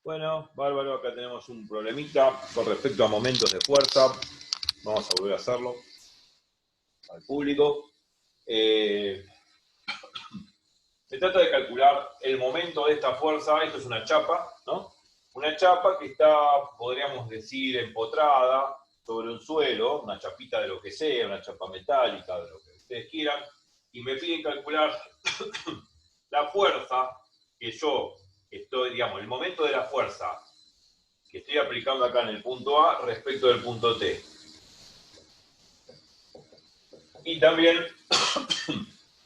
Bueno, bárbaro, acá tenemos un problemita con respecto a momentos de fuerza. Vamos a volver a hacerlo al público. Se trata de calcular el momento de esta fuerza. Esto es una chapa, ¿no? Una chapa que está, podríamos decir, empotrada sobre un suelo, una chapita de lo que sea, una chapa metálica, de lo que ustedes quieran, y me piden calcular la fuerza que yo estoy, digamos, el momento de la fuerza que estoy aplicando acá en el punto A respecto del punto T. Y también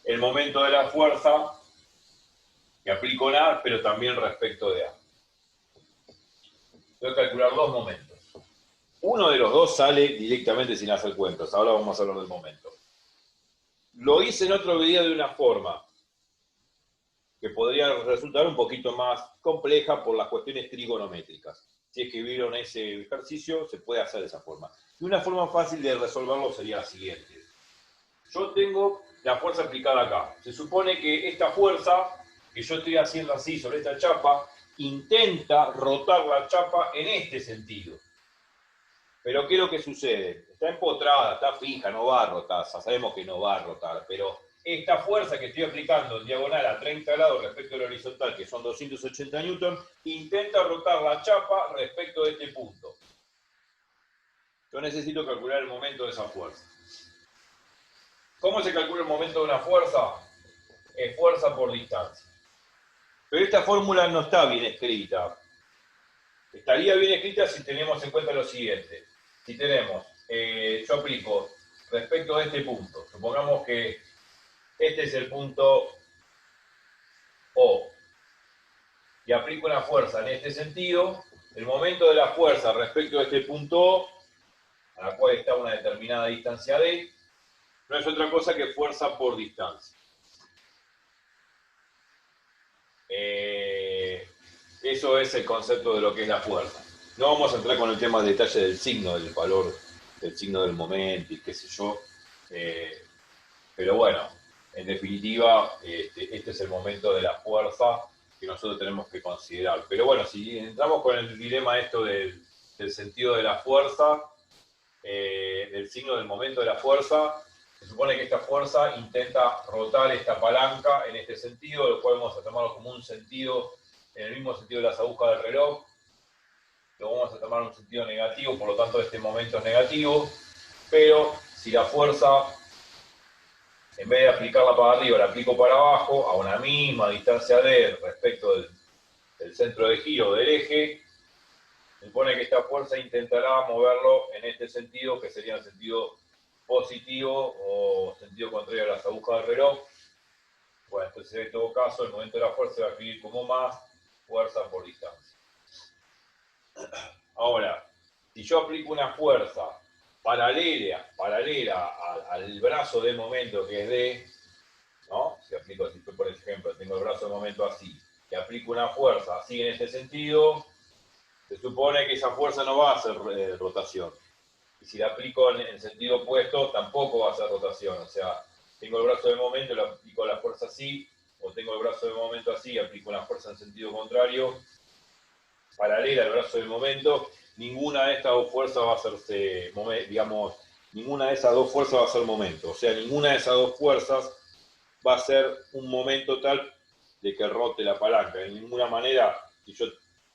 el momento de la fuerza que aplico en A, pero también respecto de A. Voy a calcular dos momentos. Uno de los dos sale directamente sin hacer cuentas. Ahora vamos a hablar del momento. Lo hice en otro video de una forma que podría resultar un poquito más compleja por las cuestiones trigonométricas. Si es que vieron ese ejercicio, se puede hacer de esa forma. Y una forma fácil de resolverlo sería la siguiente. Yo tengo la fuerza aplicada acá. Se supone que esta fuerza que yo estoy haciendo así sobre esta chapa intenta rotar la chapa en este sentido. Pero ¿qué es lo que sucede? Está empotrada, está fija, no va a rotar. Sabemos que no va a rotar, pero esta fuerza que estoy aplicando en diagonal a 30 grados respecto al horizontal, que son 280 newton, intenta rotar la chapa respecto de este punto. Yo necesito calcular el momento de esa fuerza. ¿Cómo se calcula el momento de una fuerza? Es fuerza por distancia. Pero esta fórmula no está bien escrita. Estaría bien escrita si tenemos en cuenta lo siguiente. Si tenemos, yo aplico respecto de este punto, supongamos que este es el punto O, y aplico una fuerza en este sentido, el momento de la fuerza respecto de este punto O, a la cual está una determinada distancia D, no es otra cosa que fuerza por distancia. Eso es el concepto de lo que es la fuerza. No vamos a entrar con el tema de detalle del signo, del valor, del signo del momento y qué sé yo. Pero bueno, en definitiva, este es el momento de la fuerza que nosotros tenemos que considerar. Pero bueno, si entramos con el dilema esto del sentido de la fuerza, del signo del momento de la fuerza, se supone que esta fuerza intenta rotar esta palanca en este sentido, lo cual vamos a tomarlo como un sentido, en el mismo sentido de las agujas del reloj, lo vamos a tomar en un sentido negativo, por lo tanto este momento es negativo, pero si la fuerza, en vez de aplicarla para arriba, la aplico para abajo, a una misma distancia D respecto del centro de giro del eje, se supone que esta fuerza intentará moverlo en este sentido, que sería el sentido positivo o sentido contrario a las agujas del reloj. Bueno, entonces en todo caso el momento de la fuerza va a escribir como más fuerza por distancia. Ahora, si yo aplico una fuerza paralela al brazo de momento que es D, ¿no? Si aplico, si por ejemplo tengo el brazo de momento así, y aplico una fuerza así en este sentido, se supone que esa fuerza no va a hacer rotación. Y si la aplico en sentido opuesto, tampoco va a hacer rotación. O sea, tengo el brazo de momento y le aplico la fuerza así, o tengo el brazo de momento así y aplico una fuerza en sentido contrario, paralela al brazo de momento, ninguna de estas dos fuerzas va a hacerse, digamos, ninguna de esas dos fuerzas va a ser momento. O sea, ninguna de esas dos fuerzas va a ser un momento tal de que rote la palanca. De ninguna manera, si yo,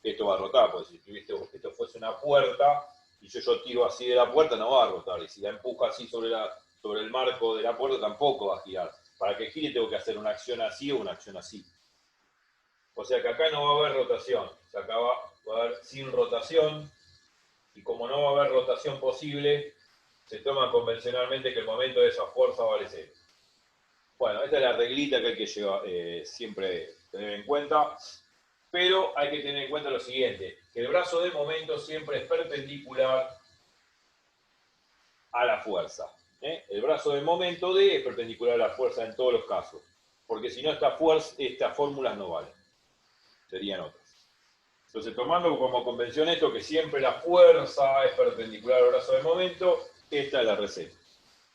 esto va a rotar, porque si esto fuese una puerta, y yo tiro así de la puerta, no va a rotar. Y si la empujo así sobre el marco de la puerta, tampoco va a girar. Para que gire tengo que hacer una acción así o una acción así. O sea que acá no va a haber rotación. O sea, acá va a haber sin rotación. Y como no va a haber rotación posible, se toma convencionalmente que el momento de esa fuerza vale 0. Bueno, esta es la reglita que hay que llevar, siempre tener en cuenta, pero hay que tener en cuenta lo siguiente, que el brazo de momento siempre es perpendicular a la fuerza. El brazo de momento D es perpendicular a la fuerza en todos los casos, porque si no estas fórmulas no valen, serían otras. Entonces, tomando como convención esto, que siempre la fuerza es perpendicular al brazo de momento, esta es la receta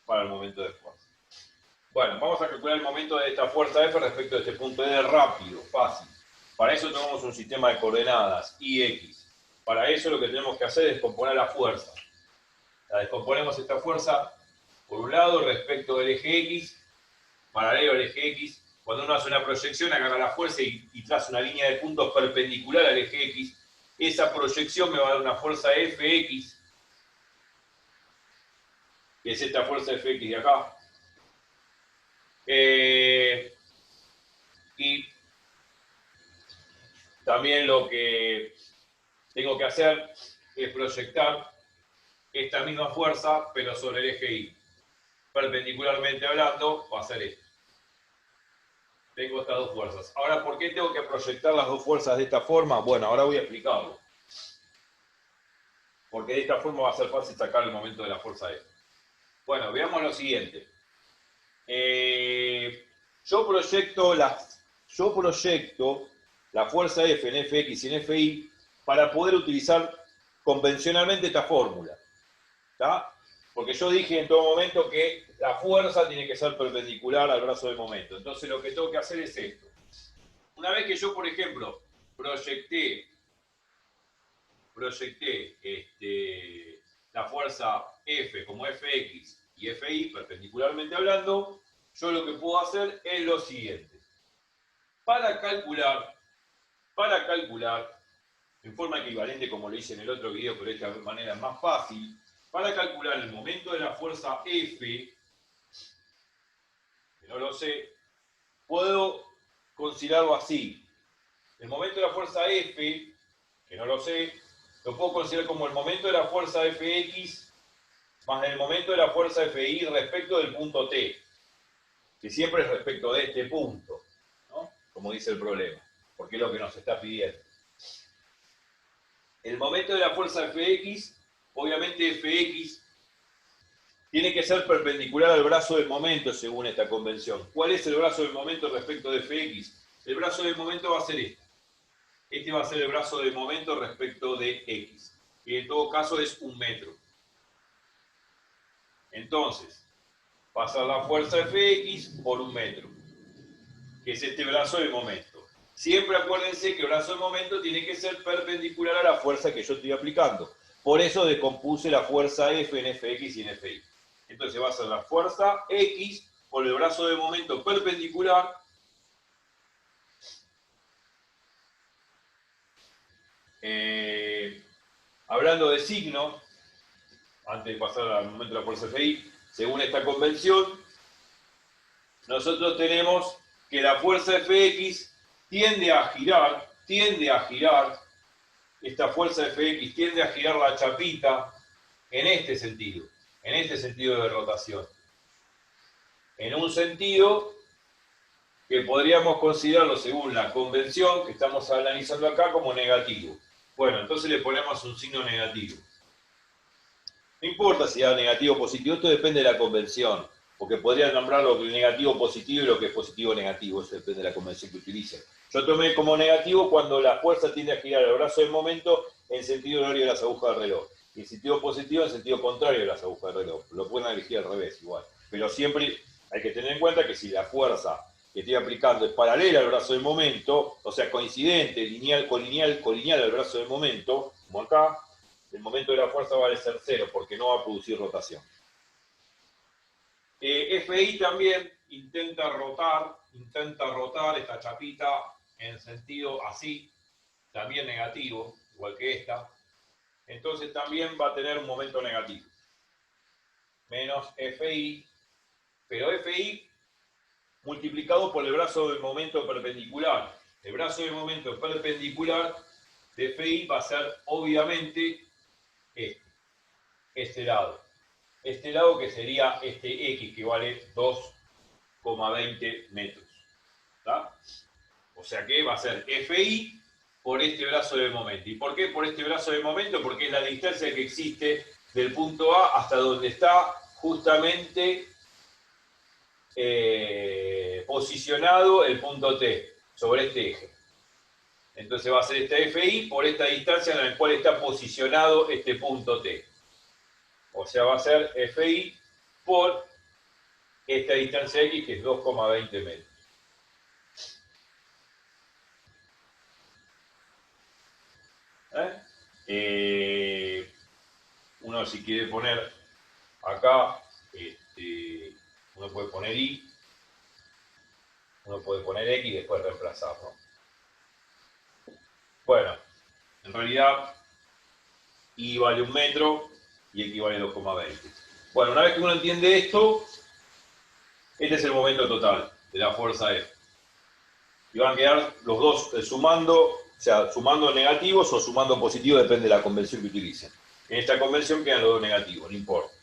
para el momento de fuerza. Bueno, vamos a calcular el momento de esta fuerza F respecto a este punto D rápido, fácil. Para eso tomamos un sistema de coordenadas, y, x. Para eso lo que tenemos que hacer es descomponer la fuerza. La descomponemos esta fuerza, por un lado, respecto del eje x, paralelo al eje x. Cuando uno hace una proyección, agarra la fuerza y traza una línea de puntos perpendicular al eje x. Esa proyección me va a dar una fuerza Fx, que es esta fuerza Fx de acá. Y también lo que tengo que hacer es proyectar esta misma fuerza, pero sobre el eje Y. Perpendicularmente hablando, va a ser esto. Tengo estas dos fuerzas. Ahora, ¿por qué tengo que proyectar las dos fuerzas de esta forma? Bueno, ahora voy a explicarlo. Porque de esta forma va a ser fácil sacar el momento de la fuerza F. Bueno, veamos lo siguiente. Yo proyecto la fuerza F en Fx y en Fi para poder utilizar convencionalmente esta fórmula. ¿Está? Porque yo dije en todo momento que la fuerza tiene que ser perpendicular al brazo de momento. Entonces lo que tengo que hacer es esto. Una vez que yo, por ejemplo, proyecté la fuerza F como Fx y Fi, perpendicularmente hablando, yo lo que puedo hacer es lo siguiente. Para calcular en forma equivalente como lo hice en el otro video, pero de esta manera es más fácil, para calcular el momento de la fuerza F, que no lo sé, puedo considerarlo así. El momento de la fuerza F, que no lo sé, lo puedo considerar como el momento de la fuerza Fx más el momento de la fuerza Fi respecto del punto T, que siempre es respecto de este punto, ¿no? Como dice el problema, porque es lo que nos está pidiendo. El momento de la fuerza Fx, obviamente Fx tiene que ser perpendicular al brazo del momento según esta convención. ¿Cuál es el brazo del momento respecto de Fx? El brazo del momento va a ser este. Este va a ser el brazo del momento respecto de x, que en todo caso es 1 metro. Entonces, pasa la fuerza Fx por 1 metro, que es este brazo del momento. Siempre acuérdense que el brazo del momento tiene que ser perpendicular a la fuerza que yo estoy aplicando. Por eso decompuse la fuerza F en Fx y en Fi. Entonces va a ser la fuerza X por el brazo de momento perpendicular hablando de signo, antes de pasar al momento de la fuerza Fi, según esta convención, nosotros tenemos que la fuerza Fx tiende a girar, esta fuerza Fx tiende a girar la chapita en este sentido de rotación. En un sentido que podríamos considerarlo según la convención que estamos analizando acá como negativo. Bueno, entonces le ponemos un signo negativo. No importa si da negativo o positivo, esto depende de la convención, porque podrían nombrar lo que es negativo positivo y lo que es positivo negativo, eso depende de la convención que utilicen. Yo tomé como negativo cuando la fuerza tiende a girar el brazo del momento en sentido horario de las agujas del reloj, y en sentido positivo en sentido contrario de las agujas del reloj. Lo pueden elegir al revés igual, pero siempre hay que tener en cuenta que si la fuerza que estoy aplicando es paralela al brazo del momento, o sea, coincidente, lineal, colineal al brazo del momento, como acá, el momento de la fuerza va a ser 0 porque no va a producir rotación. Fi también intenta rotar esta chapita en sentido así, también negativo, igual que esta. Entonces también va a tener un momento negativo. Menos Fi, pero Fi multiplicado por el brazo del momento perpendicular. El brazo del momento perpendicular de Fi va a ser obviamente este lado. Este lado que sería este X, que vale 2,20 metros. ¿Tá? O sea que va a ser Fi por este brazo de momento. ¿Y por qué por este brazo de momento? Porque es la distancia que existe del punto A hasta donde está justamente posicionado el punto T, sobre este eje. Entonces va a ser esta Fi por esta distancia en la cual está posicionado este punto T. O sea, va a ser Fi por esta distancia X, que es 2,20 metros. Uno si quiere poner acá, uno puede poner Y, uno puede poner X y después reemplazar, ¿no? Bueno, en realidad Y vale 1 metro y X vale 2,20. Bueno, una vez que uno entiende esto, este es el momento total de la fuerza F. Y van a quedar los dos sumando, o sea, sumando negativos o sumando positivos, depende de la convención que utilicen. En esta convención quedan los dos negativos, no importa.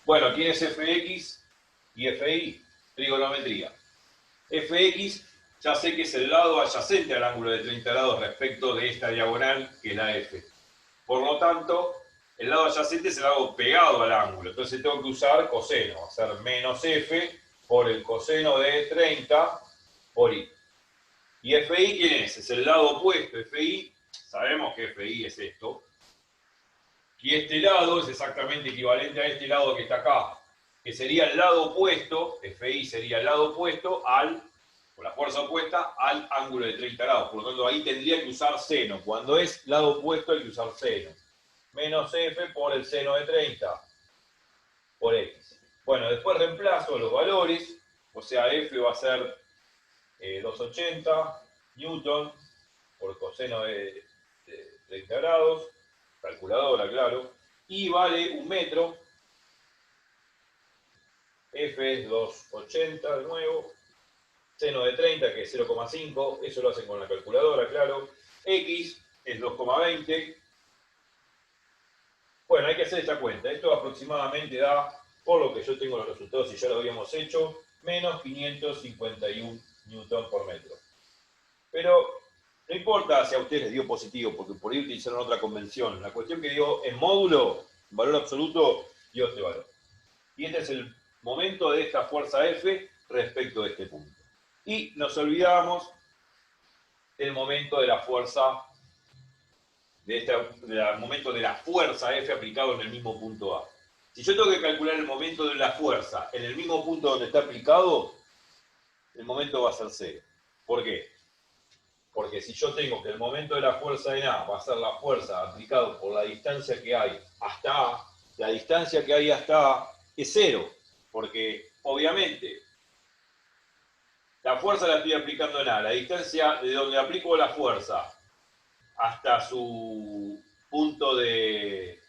Bueno, ¿quién es Fx y Fi? Trigonometría. Fx ya sé que es el lado adyacente al ángulo de 30 grados respecto de esta diagonal, que es la F. Por lo tanto, el lado adyacente es el lado pegado al ángulo. Entonces tengo que usar coseno. Va a ser menos F por el coseno de 30 por I. ¿Y Fi quién es? Es el lado opuesto. Fi, sabemos que Fi es esto. Y este lado es exactamente equivalente a este lado que está acá, que sería el lado opuesto, Fi sería el lado opuesto por la fuerza opuesta, al ángulo de 30 grados. Por lo tanto, ahí tendría que usar seno. Cuando es lado opuesto hay que usar seno. Menos F por el seno de 30 por X. Bueno, después reemplazo los valores, o sea, F va a ser 280 Newton por coseno de 30 grados, calculadora, claro, y vale 1 metro, F es 280 de nuevo, seno de 30 que es 0,5, eso lo hacen con la calculadora, claro, X es 2,20. Bueno, hay que hacer esta cuenta, esto aproximadamente da, por lo que yo tengo los resultados y ya lo habíamos hecho, menos 551 newton por metro. Pero no importa si a ustedes les dio positivo, porque por ahí utilizaron otra convención. La cuestión que dio en módulo, en valor absoluto, dio este valor. Y este es el momento de esta fuerza F respecto de este punto. Y nos olvidamos del momento de la fuerza, del momento de la fuerza F aplicado en el mismo punto A. Si yo tengo que calcular el momento de la fuerza en el mismo punto donde está aplicado, el momento va a ser 0. ¿Por qué? Porque si yo tengo que el momento de la fuerza en A va a ser la fuerza aplicada por la distancia que hay hasta A, la distancia que hay hasta A es 0. Porque obviamente la fuerza la estoy aplicando en A. La distancia de donde aplico la fuerza hasta su punto de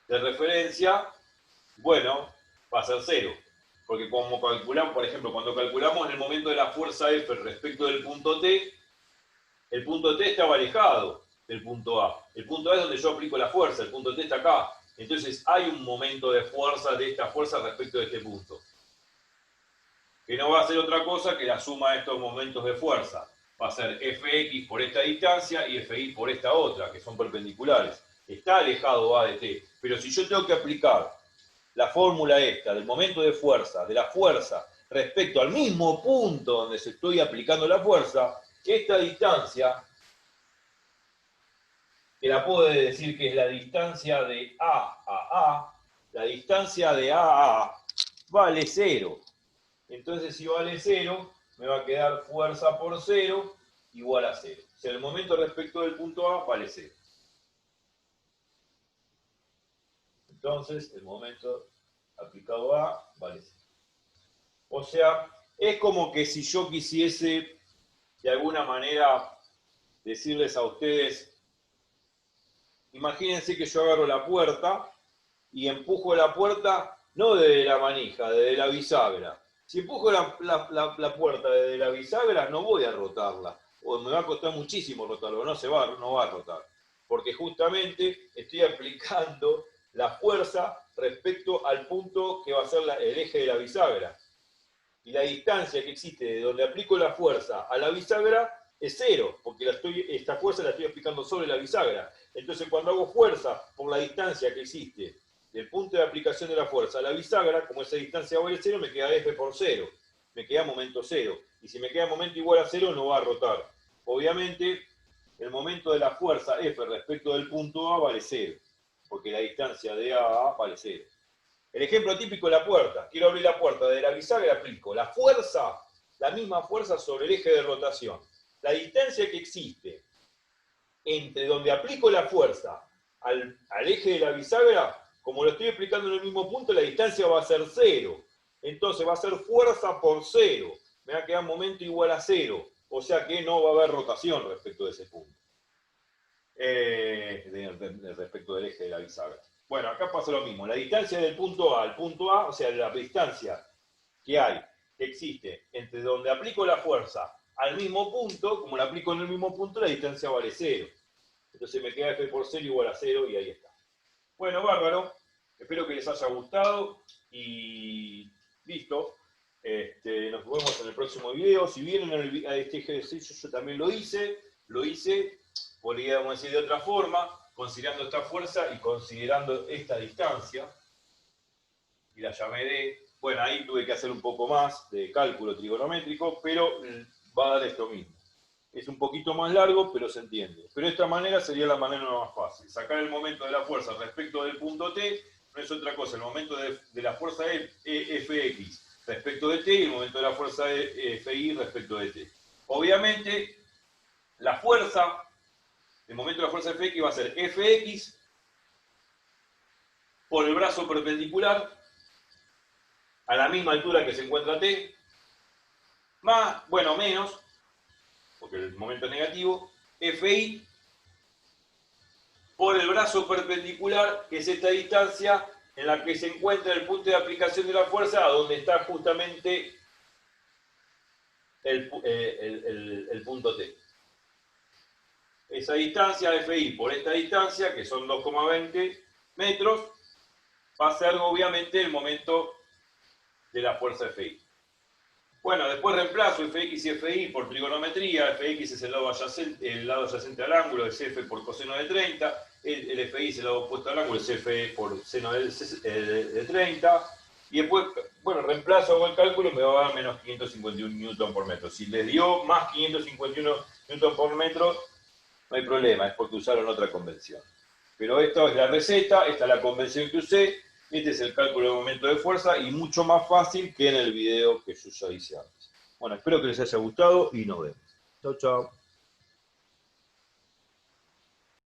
referencia, bueno, va a ser 0. Porque como calculamos, por ejemplo, cuando calculamos el momento de la fuerza F respecto del punto T, el punto T estaba alejado del punto A. El punto A es donde yo aplico la fuerza, el punto T está acá. Entonces hay un momento de fuerza de esta fuerza respecto de este punto. Que no va a ser otra cosa que la suma de estos momentos de fuerza. Va a ser Fx por esta distancia y Fi por esta otra, que son perpendiculares. Está alejado A de T. Pero si yo tengo que aplicar la fórmula esta del momento de fuerza, de la fuerza, respecto al mismo punto donde se estoy aplicando la fuerza, esta distancia, que la puedo decir que es la distancia de A a A, la distancia de A a A vale 0. Entonces, si vale 0, me va a quedar fuerza por 0 igual a 0. O sea, el momento respecto del punto A vale 0. Entonces, el momento aplicado a A vale 0. O sea, es como que si yo quisiese, de alguna manera, decirles a ustedes, imagínense que yo agarro la puerta y empujo la puerta, no desde la manija, desde la bisagra. Si empujo la puerta desde la bisagra, no voy a rotarla. O me va a costar muchísimo rotarlo, no va a rotar. Porque justamente estoy aplicando la fuerza respecto al punto que va a ser el eje de la bisagra. Y la distancia que existe de donde aplico la fuerza a la bisagra es 0, porque esta fuerza la estoy aplicando sobre la bisagra. Entonces, cuando hago fuerza por la distancia que existe del punto de aplicación de la fuerza a la bisagra, como esa distancia vale 0, me queda F por 0. Me queda momento 0. Y si me queda momento igual a 0, no va a rotar. Obviamente, el momento de la fuerza F respecto del punto A vale 0, porque la distancia de A a A vale 0. El ejemplo típico es la puerta. Quiero abrir la puerta de la bisagra, aplico la fuerza, la misma fuerza sobre el eje de rotación. la distancia que existe entre donde aplico la fuerza al eje de la bisagra, como lo estoy explicando en el mismo punto, la distancia va a ser 0. Entonces va a ser fuerza por 0. Me va a quedar momento igual a 0. O sea que no va a haber rotación respecto de ese punto. Respecto del eje de la bisagra. Bueno, acá pasa lo mismo. La distancia del punto A al punto A, o sea, la distancia que existe entre donde aplico la fuerza al mismo punto, como la aplico en el mismo punto, la distancia vale 0. Entonces me queda F por 0 igual a 0 y ahí está. Bueno, bárbaro. Espero que les haya gustado y listo. Nos vemos en el próximo video. Si vieron a este ejercicio, yo también lo hice, podríamos decir de otra forma, considerando esta fuerza y considerando esta distancia, y la llamé D. Bueno, ahí tuve que hacer un poco más de cálculo trigonométrico, pero va a dar esto mismo. Es un poquito más largo, pero se entiende. Pero de esta manera sería la manera más fácil. Sacar el momento de la fuerza respecto del punto T no es otra cosa. El momento de la fuerza Fx respecto de T y el momento de la fuerza Fi respecto de T. Obviamente, la fuerza, el momento de la fuerza Fx va a ser Fx por el brazo perpendicular a la misma altura que se encuentra T, más, bueno, menos, porque el momento es negativo, Fi por el brazo perpendicular, que es esta distancia en la que se encuentra el punto de aplicación de la fuerza, a donde está justamente el punto T. Esa distancia, Fi por esta distancia, que son 2,20 metros, va a ser obviamente el momento de la fuerza Fi. Bueno, después reemplazo Fx y Fi por trigonometría. Fx es el lado adyacente al ángulo, es F por coseno de 30. El Fi es el lado opuesto al ángulo, es F por seno de 30. Y después, bueno, reemplazo, hago el cálculo, me va a dar menos 551 newton por metro. Si les dio más 551 newton por metro, no hay problema, es porque usaron otra convención. Pero esta es la receta, esta es la convención que usé. Este es el cálculo de momento de fuerza y mucho más fácil que en el video que yo ya hice antes. Bueno, espero que les haya gustado y nos vemos. Chau, chau.